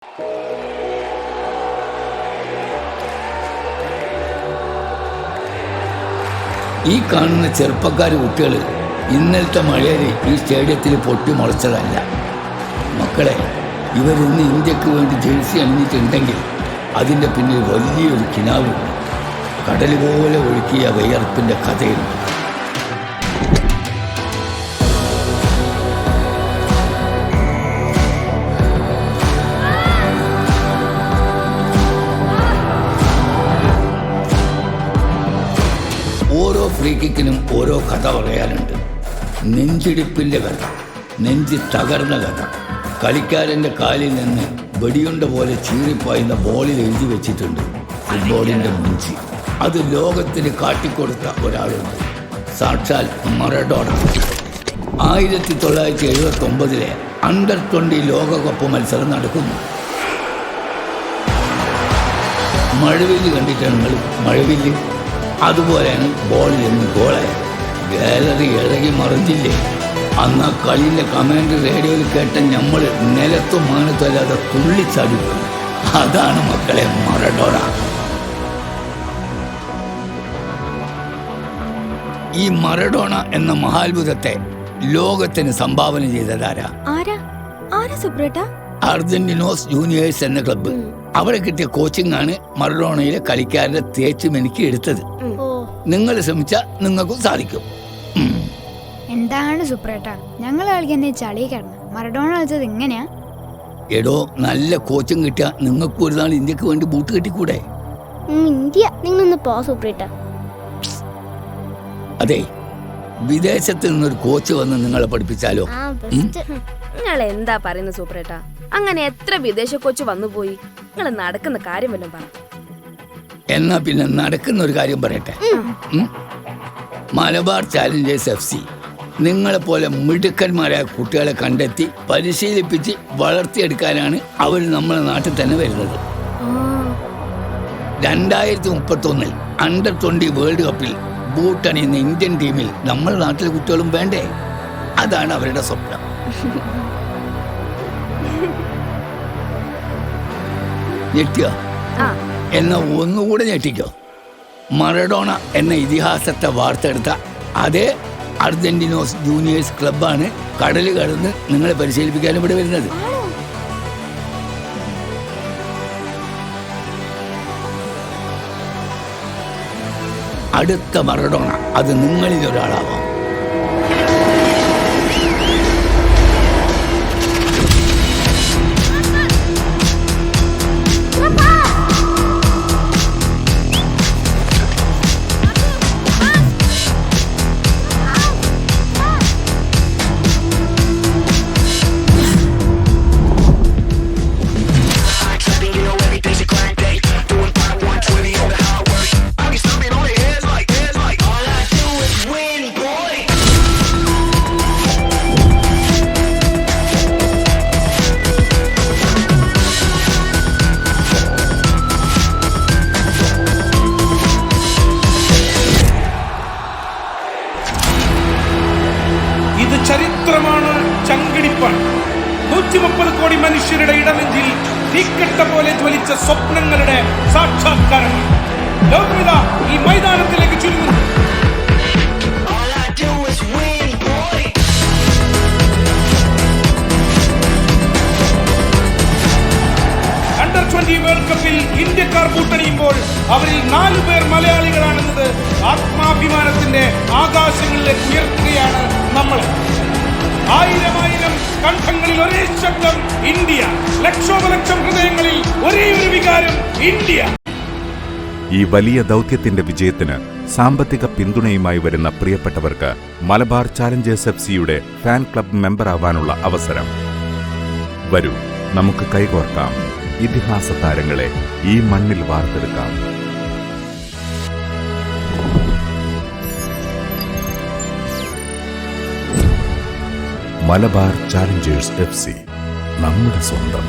ഈ കാണുന്ന ചെറുപ്പക്കാർ കുട്ടികൾ ഇന്നലത്തെ മഴയിൽ ഈ സ്റ്റേഡിയത്തിൽ പൊട്ടി മുളച്ചതല്ല മക്കളെ. ഇവരിന്ന് ഇന്ത്യക്ക് വേണ്ടി ജേഴ്സി അണിഞ്ഞിട്ടുണ്ടെങ്കിൽ അതിൻ്റെ പിന്നിൽ വലിയൊരു കിനാവുണ്ട്. കടൽ പോലെ ഒഴുക്കിയ വിയർപ്പിൻ്റെ കഥയുണ്ട്. ഓരോ ഫ്രീ കിക്കിനും ഓരോ കഥ പറയാനുണ്ട്. നെഞ്ചിടിപ്പിൻ്റെ കഥ, നെഞ്ചി തകർന്ന കഥ, കളിക്കാരൻ്റെ കാലിൽ നിന്ന് വെടിയുണ്ട പോലെ ചീറിപ്പായുന്ന ബോളിൽ എഴുതി വെച്ചിട്ടുണ്ട് ഫുട്ബോളിൻ്റെ മുഞ്ചി. അത് ലോകത്തിന് കാട്ടിക്കൊടുത്ത ഒരാളുണ്ട്, സാക്ഷാൽ മറഡോണ. 1979 അണ്ടർ 20 ലോകകപ്പ് മത്സരം നടക്കുന്നു. മഴവില്ല് കണ്ടിട്ടാണ് നിങ്ങൾ? മഴവില്ല് അതുപോലെയാണ് ബോളിൽ നിന്ന് ഗോളായത്. ഗാലറി ഇളകി മറിഞ്ഞില്ലേ? അന്ന് ആ കളീൻ്റെ കമാൻഡ് റേഡിയോയിൽ കേട്ട നമ്മൾ നിലത്തും മാനത്തല്ലാതെ തുള്ളിച്ചാടിപ്പോയി. അതാണ് മക്കളെ മറഡോണ. ഈ മറഡോണ എന്ന മഹാത്ഭുതത്തെ ലോകത്തിന് സംഭാവന ചെയ്തതാരാ? അർജന്റീനോസ് ജൂനിയേഴ്സ് എന്ന ക്ലബ്ബ്. അവിടെ കിട്ടിയ കോച്ചിങ് ആണ് മറഡോണയിലെ കളിക്കാരുടെ തേച്ചുമെനിക്ക് എടുത്തത്. നിങ്ങൾ ശ്രമിച്ചാൽ നിങ്ങൾക്കും സാധിക്കും. എന്താണ് സുപ്രേട്ട, ഞങ്ങൾ കളിക്കുന്ന ചളി കിടന്ന് മറഡോണ കളിച്ചത് എങ്ങനെയാ? എടോ, നല്ല കോച്ചിങ് കിട്ടിയ നിങ്ങൾക്ക് ഒരു നാൾ ഇന്ത്യക്ക് വേണ്ടി ബൂട്ട് കെട്ടിക്കൂടെ? ഇന്ത്യ നിങ്ങളൊന്ന് പോ സുപ്രേട്ട. അതെ, വിദേശത്ത് നിന്നൊരു കോച്ച് വന്ന് നിങ്ങളെ പഠിപ്പിച്ചാലോ? നിങ്ങൾ എന്താ പറയുന്നത് സൂപ്രേട്ട? അങ്ങനെ എത്ര വിദേശ കോച്ച് വന്നുപോയി. നിങ്ങൾ നടക്കുന്ന കാര്യം വല്ലതും പറ. എന്നാ പിന്നെ നടക്കുന്ന ഒരു കാര്യം പറയട്ടെ. മലബാർ ചാലഞ്ചേഴ്സ് FC നിങ്ങളെപ്പോലെ മിടുക്കന്മാരായ കുട്ടികളെ കണ്ടെത്തി പരിശീലിപ്പിച്ച് വളർത്തിയെടുക്കാനാണ് അവർ നമ്മുടെ നാട്ടിൽ തന്നെ വരുന്നത്. 2031 അണ്ടർ 20 വേൾഡ് കപ്പിൽ ബൂട്ടണിയുന്ന ഇന്ത്യൻ ടീമിൽ നമ്മുടെ നാട്ടിലെ കുട്ടികളും വേണ്ടേ? അതാണ് അവരുടെ സ്വപ്നം. ഞെട്ടിയോ? എന്നാ ഒന്നുകൂടെ ഞെട്ടിക്കോ. മറഡോണ എന്ന ഇതിഹാസത്തെ വാർത്തെടുത്ത അതേ അർജന്റീനോസ് ജൂനിയേഴ്സ് ക്ലബ്ബാണ് കടൽ കടന്ന് നിങ്ങളെ പരിശീലിപ്പിക്കാൻ ഇവിടെ വരുന്നത്. അടുത്ത മറഡോണ അത് നിങ്ങളിൽ ഒരാളാവാം. ചരിത്രമാണ്, ചങ്കിടിപ്പാണ്. 130 കോടി മനുഷ്യരുടെ ഇടനെഞ്ചിൽ തീക്കട്ട പോലെ ജ്വലിച്ച സ്വപ്നങ്ങളുടെ സാക്ഷാത്കാരമാണ്. ലോകമിതാ ഈ മൈതാനത്തിലേക്ക് ചുരുങ്ങുന്നു. അണ്ടർ 20 വേൾഡ് കപ്പിൽ ഇന്ത്യക്കാർ കൂട്ടണിയുമ്പോൾ അവരിൽ 4 പേർ മലയാളികളാണെന്നത് ആത്മാഭിമാനത്തിന്റെ ആകാശങ്ങളിലേക്ക് ഉയർത്തുകയാണ് നമ്മളെ. 1000 കണ്ഠങ്ങളിൽ ഒരേ ശബ്ദം ഇന്ത്യ, ലക്ഷോപലക്ഷം ഹൃദയങ്ങളിൽ ഒരേ ഒരു വികാരം ഇന്ത്യ. ഈ വലിയ ദൗത്യത്തിന്റെ വിജയത്തിന് സാമ്പത്തിക പിന്തുണയുമായി വരുന്ന പ്രിയപ്പെട്ടവർക്ക് മലബാർ ചാലഞ്ചേഴ്സ് FCയുടെ ഫാൻ ക്ലബ് മെമ്പറാവാനുള്ള അവസരം. വരൂ, നമുക്ക് കൈകോർക്കാം. ഇതിഹാസ താരങ്ങളെ ഈ മണ്ണിൽ വാർത്തെടുക്കാം. മലബാർ ചാലഞ്ചേഴ്സ് FC നമ്മുടെ സ്വന്തം.